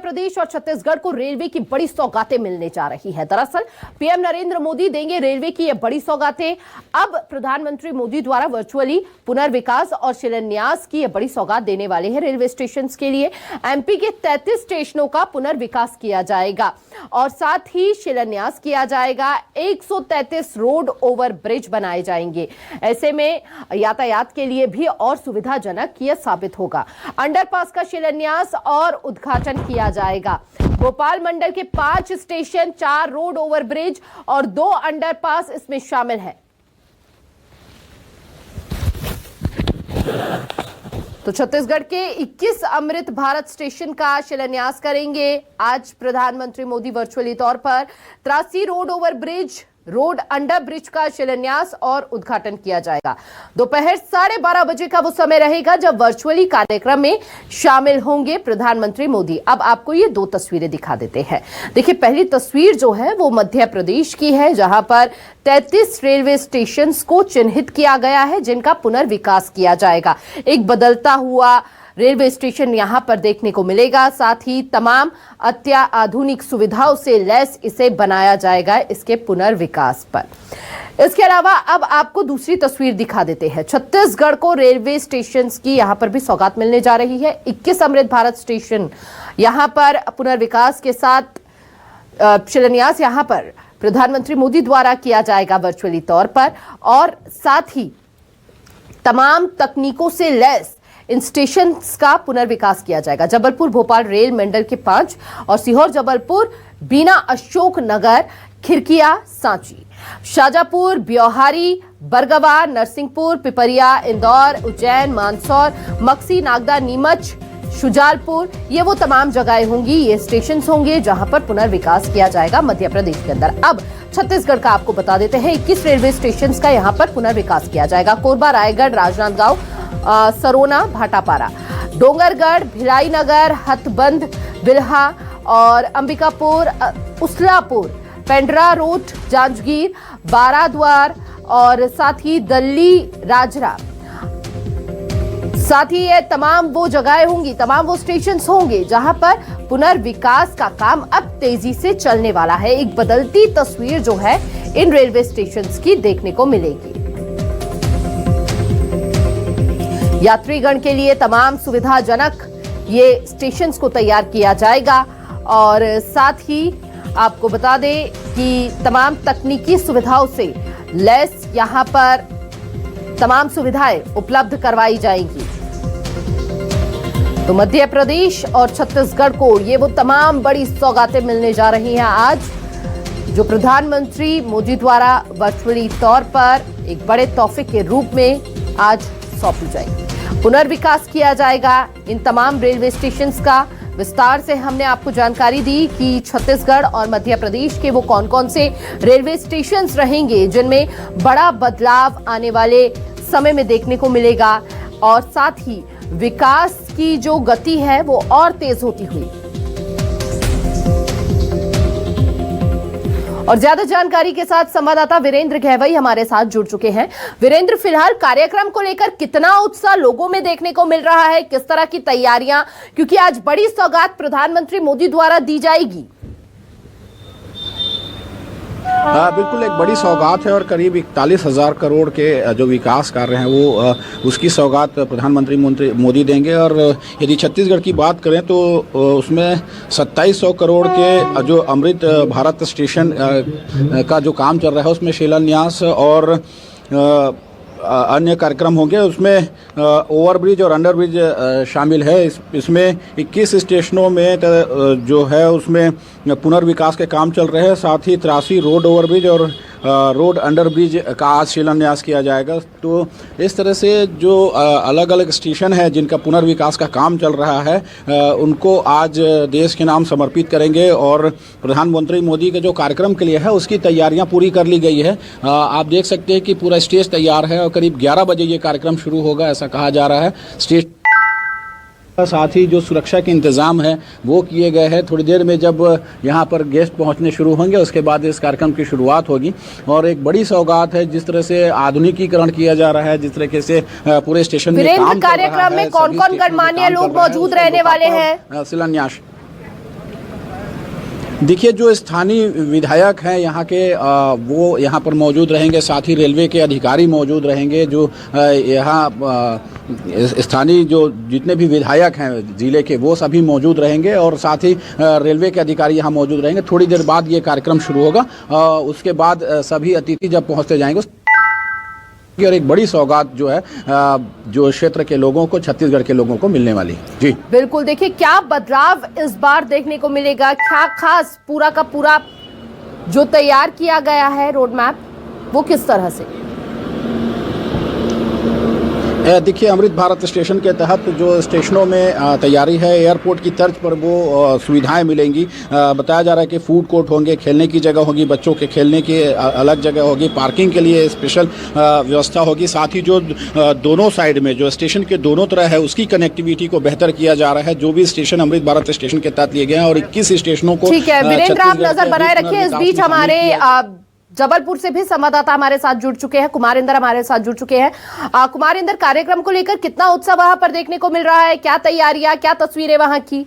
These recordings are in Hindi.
प्रदेश और छत्तीसगढ़ को रेलवे की बड़ी सौगातें मिलने जा रही है। दरअसल पीएम नरेंद्र मोदी देंगे रेलवे की ये बड़ी सौगातें। अब प्रधानमंत्री मोदी द्वारा वर्चुअली पुनर्विकास और शिलान्यास की ये बड़ी सौगात देने वाले हैं रेलवे स्टेशन के लिए। एमपी के 33 स्टेशनों का पुनर्विकास किया जाएगा और साथ ही शिलान्यास किया जाएगा। 133 रोड ओवर ब्रिज बनाए जाएंगे। ऐसे में यातायात के लिए भी और सुविधाजनक यह साबित होगा। अंडरपास का शिलान्यास और उद्घाटन किया जाएगा। भोपाल मंडल के 5 स्टेशन, 4 रोड ओवर ब्रिज और 2 अंडरपास इसमें शामिल है। तो छत्तीसगढ़ के 21 अमृत भारत स्टेशन का शिलान्यास करेंगे आज प्रधानमंत्री मोदी वर्चुअली तौर पर। 83 road over bridge, road under bridge का शिलान्यास और उद्घाटन किया जाएगा। दोपहर 12:30 बजे का वो समय रहेगा जब वर्चुअली कार्यक्रम में शामिल होंगे प्रधानमंत्री मोदी। अब आपको ये 2 तस्वीरें दिखा देते हैं। देखिए, पहली तस्वीर जो है वो मध्य प्रदेश की है, जहां पर 33 रेलवे स्टेशन को चिन्हित किया गया है जिनका पुनर्विकास किया जाएगा। एक बदलता हुआ रेलवे स्टेशन यहां पर देखने को मिलेगा। साथ ही तमाम अत्याधुनिक सुविधाओं से लैस इसे बनाया जाएगा इसके पुनर्विकास पर। इसके अलावा अब आपको दूसरी तस्वीर दिखा देते हैं। छत्तीसगढ़ को रेलवे स्टेशन की यहां पर भी सौगात मिलने जा रही है। 21 अमृत भारत स्टेशन यहां पर पुनर्विकास के साथ शिलान्यास यहां पर प्रधानमंत्री मोदी द्वारा किया जाएगा वर्चुअली तौर पर और साथ ही तमाम तकनीकों से लैस इन स्टेशन का पुनर्विकास किया जाएगा। जबलपुर भोपाल रेल मंडल के 5 और सीहोर जबलपुर बीना अशोक नगर खिरकिया सांची, शाजापुर ब्योहारी बरगवा नरसिंहपुर पिपरिया इंदौर उज्जैन मानसौर मक्सी नागदा नीमच शुजालपुर, ये वो तमाम जगहें होंगी, ये स्टेशन होंगे जहां पर पुनर्विकास किया जाएगा मध्य प्रदेश के अंदर। अब छत्तीसगढ़ का आपको बता देते हैं 21 रेलवे स्टेशन का यहां पर पुनर्विकास किया जाएगा। कोरबा रायगढ़ राजनांदगांव सरोना भाटापारा डोंगरगढ़ भिलाई नगर हथबंद बिल्हा और अंबिकापुर उसलापुर पेंड्रा रोड जांजगीर बाराद्वार और साथ ही दल्ली राजरा, साथ ही ये तमाम वो जगहें होंगी, तमाम वो स्टेशन होंगे जहां पर पुनर्विकास का काम अब तेजी से चलने वाला है। एक बदलती तस्वीर जो है इन रेलवे स्टेशन की देखने को मिलेगी। यात्रीगण के लिए तमाम सुविधाजनक ये स्टेशन को तैयार किया जाएगा और साथ ही आपको बता दें कि तमाम तकनीकी सुविधाओं से लैस यहां पर तमाम सुविधाएं उपलब्ध करवाई जाएंगी। तो मध्य प्रदेश और छत्तीसगढ़ को ये वो तमाम बड़ी सौगातें मिलने जा रही हैं आज, जो प्रधानमंत्री मोदी द्वारा वर्चुअली तौर पर एक बड़े तोहफे के रूप में आज सौंपी जाएगी। पुनर्विकास किया जाएगा इन तमाम रेलवे स्टेशन का। विस्तार से हमने आपको जानकारी दी कि छत्तीसगढ़ और मध्य प्रदेश के वो कौन कौन से रेलवे स्टेशन रहेंगे जिनमें बड़ा बदलाव आने वाले समय में देखने को मिलेगा और साथ ही विकास की जो गति है वो और तेज होती हुई। और ज्यादा जानकारी के साथ संवाददाता वीरेंद्र गहवई हमारे साथ जुड़ चुके हैं। वीरेंद्र, फिलहाल कार्यक्रम को लेकर कितना उत्साह लोगों में देखने को मिल रहा है, किस तरह की तैयारियां, क्योंकि आज बड़ी सौगात प्रधानमंत्री मोदी द्वारा दी जाएगी। बिल्कुल एक बड़ी सौगात है और करीब 41,000 करोड़ के जो विकास कार्य हैं वो उसकी सौगात प्रधानमंत्री मोदी देंगे। और यदि छत्तीसगढ़ की बात करें तो उसमें 2700 करोड़ के जो अमृत भारत स्टेशन का जो काम चल रहा है उसमें शिलान्यास और अन्य कार्यक्रम होंगे। उसमें ओवरब्रिज और अंडरब्रिज शामिल है। इसमें 21 स्टेशनों में जो है उसमें पुनर्विकास के काम चल रहे हैं। साथ ही 83 रोड ओवरब्रिज और रोड अंडरब्रिज का आज शिलान्यास किया जाएगा। तो इस तरह से जो अलग अलग स्टेशन हैं जिनका पुनर्विकास का काम चल रहा है उनको आज देश के नाम समर्पित करेंगे और प्रधानमंत्री मोदी के जो कार्यक्रम के लिए है उसकी तैयारियां पूरी कर ली गई है। आप देख सकते हैं कि पूरा स्टेज तैयार है और करीब 11 बजे ये कार्यक्रम शुरू होगा ऐसा कहा जा रहा है। स्टेज साथ ही जो सुरक्षा के इंतज़ाम है वो किए गए हैं। थोड़ी देर में जब यहाँ पर गेस्ट पहुँचने शुरू होंगे उसके बाद इस कार्यक्रम की शुरुआत होगी और एक बड़ी सौगात है जिस तरह से आधुनिकीकरण किया जा रहा है, जिस तरीके से पूरे स्टेशन में काम कार्यक्रम में कौन-कौन गणमान्य लोग मौजूद रहने वाले हैं। शिलान्यास देखिए, जो स्थानीय विधायक हैं यहाँ के वो यहाँ पर मौजूद रहेंगे, साथ ही रेलवे के अधिकारी मौजूद रहेंगे। जो यहाँ स्थानीय जो जितने भी विधायक हैं ज़िले के, वो सभी मौजूद रहेंगे और साथ ही रेलवे के अधिकारी यहाँ मौजूद रहेंगे। थोड़ी देर बाद ये कार्यक्रम शुरू होगा। उसके बाद सभी अतिथि जब पहुँचते जाएंगे और एक बड़ी सौगात जो है जो क्षेत्र के लोगों को, छत्तीसगढ़ के लोगों को मिलने वाली है। जी बिल्कुल, देखिए क्या बदलाव इस बार देखने को मिलेगा, क्या खास पूरा का पूरा जो तैयार किया गया है रोड मैप, वो किस तरह से? देखिए, अमृत भारत स्टेशन के तहत जो स्टेशनों में तैयारी है, एयरपोर्ट की तर्ज पर वो सुविधाएं मिलेंगी। बताया जा रहा है कि फूड कोर्ट होंगे, खेलने की जगह होगी, बच्चों के खेलने की अलग जगह होगी, पार्किंग के लिए स्पेशल व्यवस्था होगी। साथ ही जो दोनों साइड में जो स्टेशन के दोनों तरह है उसकी कनेक्टिविटी को बेहतर किया जा रहा है। जो भी स्टेशन अमृत भारत स्टेशन के तहत लिए गए हैं और 21 स्टेशनों को। ठीक है वीरेंद्र, आप नजर बनाए रखिए। इस बीच हमारे जबलपुर से भी संवाददाता हमारे साथ जुड़ चुके हैं, कुमार इंदर हमारे साथ जुड़ चुके हैं। कुमार इंदर, कार्यक्रम को लेकर कितना उत्साह वहां पर देखने को मिल रहा है? क्या तैयारियां, क्या तस्वीरें वहां की?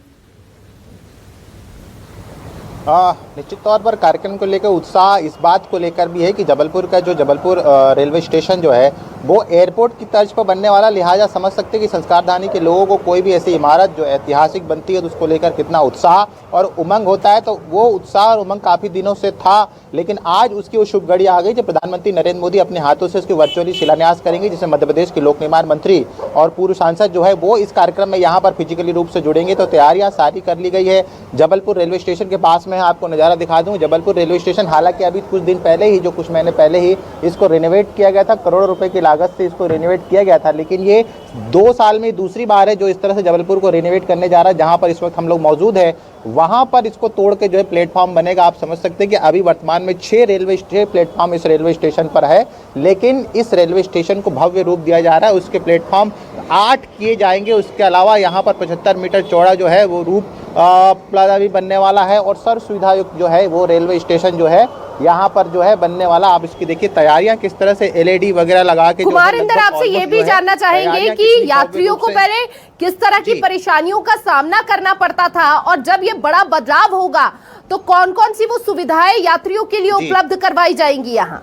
निश्चित तौर पर कार्यक्रम को लेकर उत्साह इस बात को लेकर भी है कि जबलपुर का जो जबलपुर रेलवे स्टेशन जो है वो एयरपोर्ट की तर्ज पर बनने वाला, लिहाजा समझ सकते हैं कि संस्कारधानी के लोगों को कोई भी ऐसी इमारत जो ऐतिहासिक बनती है तो उसको लेकर कितना उत्साह और उमंग होता है। तो वो उत्साह और उमंग काफ़ी दिनों से था, लेकिन आज उसकी वो शुभ घड़ी आ गई जब प्रधानमंत्री नरेंद्र मोदी अपने हाथों से उसकी वर्चुअली शिलान्यास करेंगे, जिसमें मध्य प्रदेश के लोक निर्माण मंत्री और पूर्व सांसद जो है वो इस कार्यक्रम में यहाँ पर फिजिकली रूप से जुड़ेंगे। तो तैयारियाँ सारी कर ली गई है। जबलपुर रेलवे स्टेशन के पास में आपको नज़ारा दिखा दूँ। जबलपुर रेलवे स्टेशन हालांकि अभी कुछ दिन पहले ही, जो कुछ महीने पहले ही इसको रिनोवेट किया गया था, करोड़ों रुपए की लागत से इसको रिनोवेट किया गया था, लेकिन ये 2 साल में दूसरी बार है जो इस तरह से जबलपुर को रिनोवेट करने जा रहा है। जहां पर इस वक्त हम लोग मौजूद है वहां पर इसको तोड़ के जो है प्लेटफॉर्म बनेगा। आप समझ सकते हैं कि अभी वर्तमान में 6 प्लेटफॉर्म इस रेलवे स्टेशन पर है, लेकिन इस रेलवे स्टेशन को भव्य रूप दिया जा रहा है। उसके प्लेटफॉर्म 8 किए जाएंगे। उसके अलावा यहाँ पर 75 मीटर चौड़ा जो है वो रूप प्लाजा भी बनने वाला है और सर्व सुविधा युक्त जो है वो रेलवे स्टेशन जो है यहाँ पर जो है बनने वाला। आप इसकी देखिए तैयारियां किस तरह से LED वगैरह लगा के। कुमार इंदर, आपसे ये भी जानना चाहेंगे कि यात्रियों को पहले किस तरह की परेशानियों का सामना करना पड़ता था और जब ये बड़ा बदलाव होगा तो कौन कौन सी वो सुविधाएं यात्रियों के लिए उपलब्ध करवाई जाएंगी यहाँ?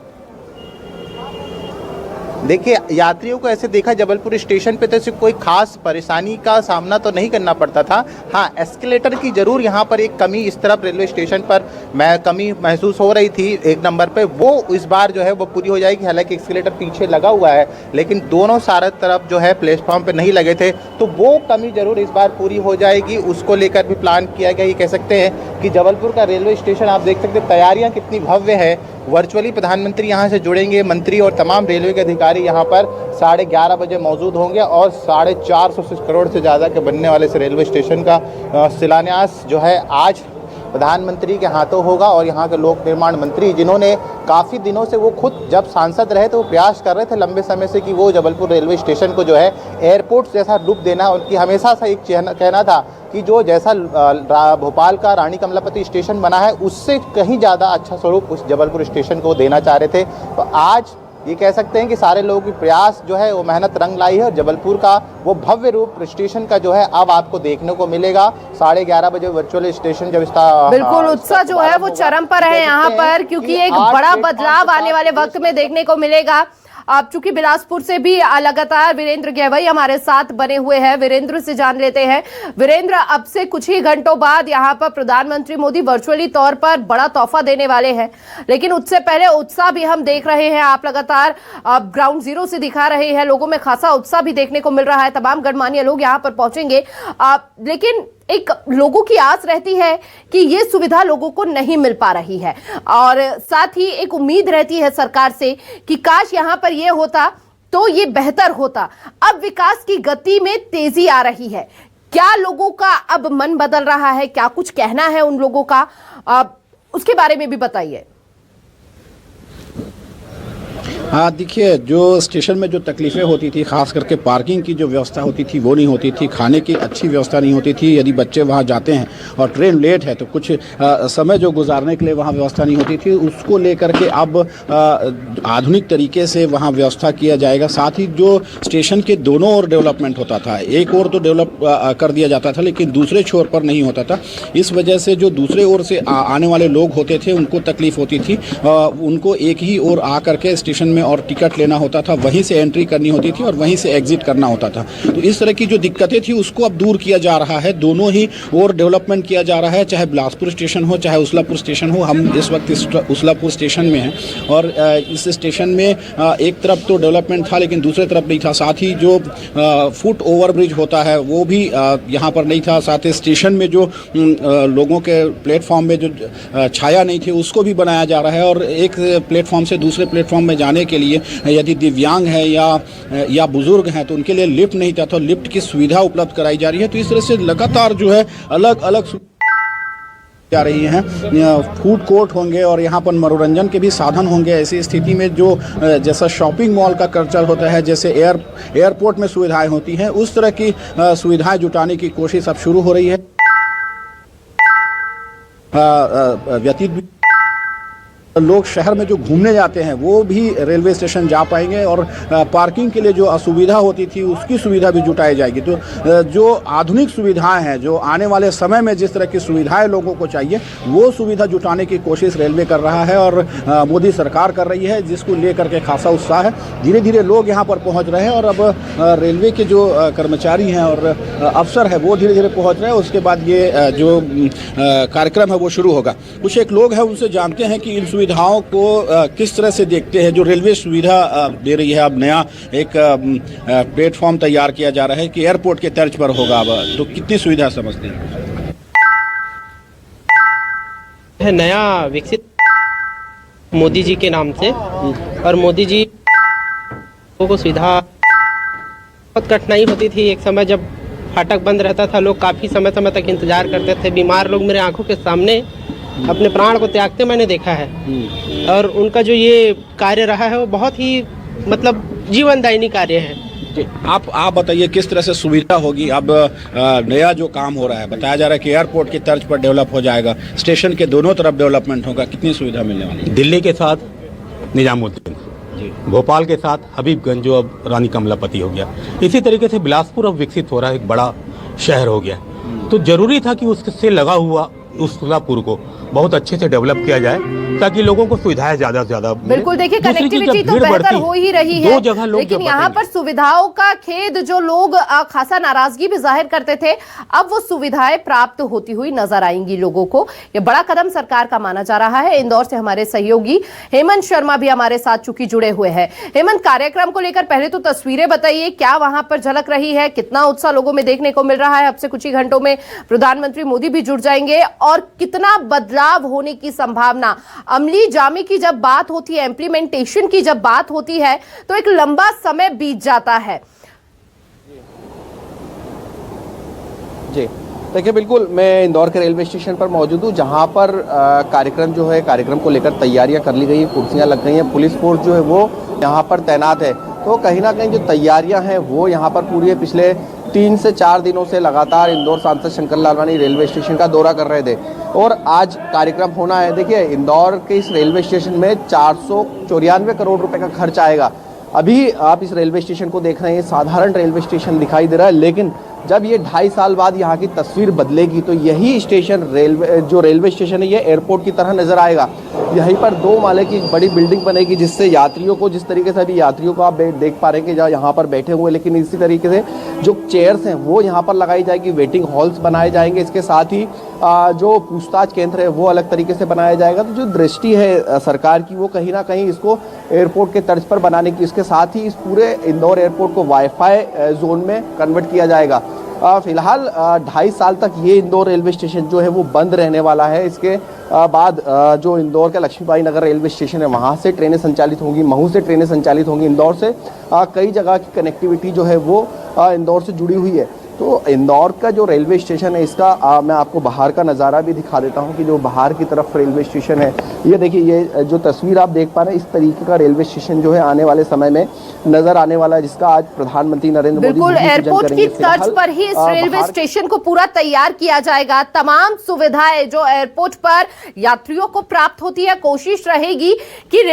देखिए, यात्रियों को ऐसे देखा जबलपुर स्टेशन पे तो कोई खास परेशानी का सामना तो नहीं करना पड़ता था। हाँ, एस्केलेटर की जरूर यहाँ पर एक कमी इस तरफ रेलवे स्टेशन पर कमी महसूस हो रही थी 1 नंबर पे, वो इस बार जो है वो पूरी हो जाएगी। हालांकि एस्केलेटर पीछे लगा हुआ है, लेकिन दोनों सारे तरफ जो है प्लेटफॉर्म पे नहीं लगे थे, तो वो कमी जरूर इस बार पूरी हो जाएगी। उसको लेकर भी प्लान किया गया। ये कह सकते हैं कि जबलपुर का रेलवे स्टेशन आप देख सकते हैं तैयारियाँ कितनी भव्य है। वर्चुअली प्रधानमंत्री यहाँ से जुड़ेंगे, मंत्री और तमाम रेलवे के अधिकारी यहाँ पर 11:30 बजे मौजूद होंगे और 450 करोड़ से ज़्यादा के बनने वाले इस रेलवे स्टेशन का शिलान्यास जो है आज प्रधानमंत्री के हाथों होगा। और यहाँ के लोक निर्माण मंत्री, जिन्होंने काफ़ी दिनों से वो खुद जब सांसद रहे तो वो प्रयास कर रहे थे लंबे समय से कि वो जबलपुर रेलवे स्टेशन को जो है एयरपोर्ट जैसा रूप देना, उनकी हमेशा से एक कहना था कि जो जैसा भोपाल का रानी कमलापति स्टेशन बना है उससे कहीं ज़्यादा अच्छा स्वरूप उस जबलपुर स्टेशन को देना चाह रहे थे। तो आज ये कह सकते हैं कि सारे लोगों की प्रयास जो है वो मेहनत रंग लाई है और जबलपुर का वो भव्य रूप स्टेशन का जो है अब आपको देखने को मिलेगा। 11:30 बजे वर्चुअल स्टेशन जब इसका बिल्कुल उत्साह जो है वो चरम पर है यहाँ पर, क्योंकि एक बड़ा बदलाव आने वाले वक्त में देखने को मिलेगा। अब चूंकि बिलासपुर से भी लगातार वीरेंद्र गेवई हमारे साथ बने हुए हैं, वीरेंद्र से जान लेते हैं। वीरेंद्र, अब से कुछ ही घंटों बाद यहाँ पर प्रधानमंत्री मोदी वर्चुअली तौर पर बड़ा तोहफा देने वाले हैं, लेकिन उससे पहले उत्साह भी हम देख रहे हैं। आप लगातार ग्राउंड जीरो से दिखा रहे हैं, लोगों में खासा उत्साह भी देखने को मिल रहा है। तमाम गणमान्य लोग यहाँ पर पहुंचेंगे, लेकिन एक लोगों की आस रहती है कि ये सुविधा लोगों को नहीं मिल पा रही है और साथ ही एक उम्मीद रहती है सरकार से कि काश यहां पर ये होता तो ये बेहतर होता। अब विकास की गति में तेजी आ रही है, क्या लोगों का अब मन बदल रहा है, क्या कुछ कहना है उन लोगों का, उसके बारे में भी बताइए। हाँ, देखिए, जो स्टेशन में जो तकलीफ़ें होती थी, ख़ास करके पार्किंग की जो व्यवस्था होती थी वो नहीं होती थी, खाने की अच्छी व्यवस्था नहीं होती थी। यदि बच्चे वहाँ जाते हैं और ट्रेन लेट है तो कुछ समय जो गुजारने के लिए वहाँ व्यवस्था नहीं होती थी, उसको लेकर के अब आधुनिक तरीके से वहाँ व्यवस्था किया जाएगा। साथ ही जो स्टेशन के दोनों ओर डेवलपमेंट होता था, एक ओर तो डेवलप कर दिया जाता था लेकिन दूसरे छोर पर नहीं होता था। इस वजह से जो दूसरे ओर से आने वाले लोग होते थे उनको तकलीफ़ होती थी। उनको एक ही ओर आ करके स्टेशन में और टिकट लेना होता था, वहीं से एंट्री करनी होती थी और वहीं से एग्जिट करना होता था। तो इस तरह की जो दिक्कतें थी उसको अब दूर किया जा रहा है। दोनों ही और डेवलपमेंट किया जा रहा है, चाहे बिलासपुर स्टेशन हो चाहे उस्लापुर स्टेशन हो। हम इस वक्त उस्लापुर स्टेशन में हैं और इस स्टेशन में एक तरफ तो डेवलपमेंट था लेकिन दूसरे तरफ नहीं था। साथ ही जो फुट ओवर ब्रिज होता है वो भी यहाँ पर नहीं था। साथ ही स्टेशन में जो लोगों के प्लेटफॉर्म में जो छाया नहीं थी उसको भी बनाया जा रहा है। और एक प्लेटफॉर्म से दूसरे प्लेटफॉर्म में जाने के लिए यदि दिव्यांग हैं या बुजुर्ग हैं तो उनके लिए लिफ्ट नहीं था, तो लिफ्ट की सुविधा उपलब्ध कराई जा रही है। तो इस तरह से लगातार जो है अलग अलग जा रही हैं। फूड कोर्ट होंगे और यहाँ पर मनोरंजन के भी साधन होंगे। ऐसी स्थिति में जो जैसा शॉपिंग मॉल का कल्चर होता है, जैसे एयरपोर्ट में सुविधाएं होती हैं, उस तरह की सुविधाएं जुटाने की कोशिश अब शुरू हो रही है। व्यतीत लोग शहर में जो घूमने जाते हैं वो भी रेलवे स्टेशन जा पाएंगे और पार्किंग के लिए जो असुविधा होती थी उसकी सुविधा भी जुटाई जाएगी। तो जो आधुनिक सुविधाएं हैं, जो आने वाले समय में जिस तरह की सुविधाएं लोगों को चाहिए वो सुविधा जुटाने की कोशिश रेलवे कर रहा है और मोदी सरकार कर रही है, जिसको लेकर के खासा उत्साह है। धीरे धीरे लोग यहाँ पर पहुँच रहे हैं और अब रेलवे के जो कर्मचारी हैं और अफसर है वो धीरे धीरे पहुँच रहे हैं। उसके बाद ये जो कार्यक्रम है वो शुरू होगा। कुछ एक लोग हैं, उनसे जानते हैं कि इन सुविधाओं को किस तरह से देखते हैं। जो रेलवे सुविधा दे रही है, अब नया एक प्लेटफॉर्म तैयार किया जा रहा है कि एयरपोर्ट के तर्ज पर होगा, अब तो कितनी सुविधा समझते हैं? है नया विकसित मोदी जी के नाम से, और मोदी जी को सुविधा बहुत कठिनाई होती थी। एक समय जब फाटक बंद रहता था, लोग काफ़ी समय समय तक इंतजार करते थे। बीमार लोग मेरे आंखों के सामने अपने प्राण को त्यागते मैंने देखा है। और उनका जो ये कार्य रहा है वो बहुत ही मतलब जीवनदायिनी कार्य है। आप बताइए किस तरह से सुविधा होगी। अब नया जो काम हो रहा है, बताया जा रहा है कि एयरपोर्ट की तर्ज पर डेवलप हो जाएगा, स्टेशन के दोनों तरफ डेवलपमेंट होगा, कितनी सुविधा मिलने वाली है? दिल्ली के साथ निजामुद्दीन, भोपाल के साथ हबीबगंज जो अब रानी कमलापति हो गया, इसी तरीके से बिलासपुर अब विकसित हो रहा है, एक बड़ा शहर हो गया। तो जरूरी था कि उससे लगा हुआ उस्लापुर को बहुत अच्छे से डेवलप किया जाए ताकि लोगों को सुविधाएं ज्यादा से ज्यादा। बिल्कुल, देखिए कनेक्टिविटी तो बेहतर हो ही रही है, लेकिन यहाँ पर सुविधाओं का खेद जो लोग खासा नाराजगी भी जाहिर करते थे, अब वो सुविधाएं प्राप्त होती हुई नजर आएंगी लोगों को। ये बड़ा कदम सरकार का माना जा रहा है। इंदौर से हमारे सहयोगी हेमंत शर्मा भी हमारे साथ चूंकि जुड़े हुए हैं। हेमंत, कार्यक्रम को लेकर पहले तो तस्वीरें बताइए, क्या वहां पर झलक रही है, कितना उत्साह लोगों में देखने को मिल रहा है? अब से कुछ ही घंटों में प्रधानमंत्री मोदी भी जुड़ जाएंगे और कितना बदलाव होने की संभावना? अमली जामे की जब बात होती है, इंप्लीमेंटेशन की जब बात होती है तो एक लंबा समय बीत जाता है। जी देखिए, बिल्कुल मैं इंदौर के रेलवे स्टेशन पर मौजूद हूँ, जहाँ पर कार्यक्रम जो है, कार्यक्रम को लेकर तैयारियां कर ली गई हैं, कुर्सियां लग गई हैं, पुलिस फोर्स जो है वो यहाँ पर तैनात है। तो कहीं ना कहीं जो तैयारियां हैं वो यहाँ पर पूरी है। पिछले 3 से 4 दिनों से लगातार इंदौर सांसद शंकर लालवानी रेलवे स्टेशन का दौरा कर रहे थे और आज कार्यक्रम होना है। देखिए, इंदौर के इस रेलवे स्टेशन में 494 करोड़ रुपए का खर्च आएगा। अभी आप इस रेलवे स्टेशन को देख रहे हैं, साधारण रेलवे स्टेशन दिखाई दे रहा है, लेकिन जब ये 2.5 साल बाद यहाँ की तस्वीर बदलेगी तो यही स्टेशन रेलवे स्टेशन है, ये एयरपोर्ट की तरह नजर आएगा। यहीं पर 2 माले की एक बड़ी बिल्डिंग बनेगी, जिससे यात्रियों को, जिस तरीके से अभी यात्रियों को आप देख पा रहे हैं कि जहाँ यहाँ पर बैठे हुए, लेकिन इसी तरीके से जो चेयर्स हैं वो यहाँ पर लगाई जाएगी, वेटिंग हॉल्स बनाए जाएंगे। इसके साथ ही जो पूछताछ केंद्र है वो अलग तरीके से बनाया जाएगा। तो जो दृष्टि है सरकार की वो कहीं ना कहीं इसको एयरपोर्ट के तर्ज पर बनाने की, इसके साथ ही इस पूरे इंदौर एयरपोर्ट को वाईफाई जोन में कन्वर्ट किया जाएगा। फिलहाल 2.5 साल तक ये इंदौर रेलवे स्टेशन जो है वो बंद रहने वाला है। इसके बाद जो इंदौर का लक्ष्मीबाई नगर रेलवे स्टेशन है वहाँ से ट्रेनें संचालित होंगी, महू से ट्रेनें संचालित होंगी। इंदौर से कई जगह की कनेक्टिविटी जो है वो इंदौर से जुड़ी हुई है। तो इंदौर का जो रेलवे स्टेशन है इसका मैं आपको बाहर का नज़ारा भी दिखा देता हूं कि जो बाहर की तरफ रेलवे स्टेशन है, ये देखिए, ये जो तस्वीर आप देख पा रहे हैं, इस तरीके का रेलवे स्टेशन जो है आने वाले समय में नजर आने वाला है, जिसका आज प्रधानमंत्री नरेंद्र मोदी बिल्कुल एयरपोर्ट की तर्ज पर ही इस रेलवे बाहर स्टेशन को पूरा तैयार किया जाएगा। तमाम सुविधाएं जो एयरपोर्ट पर यात्रियों को प्राप्त होती है, कोशिश रहेगी कि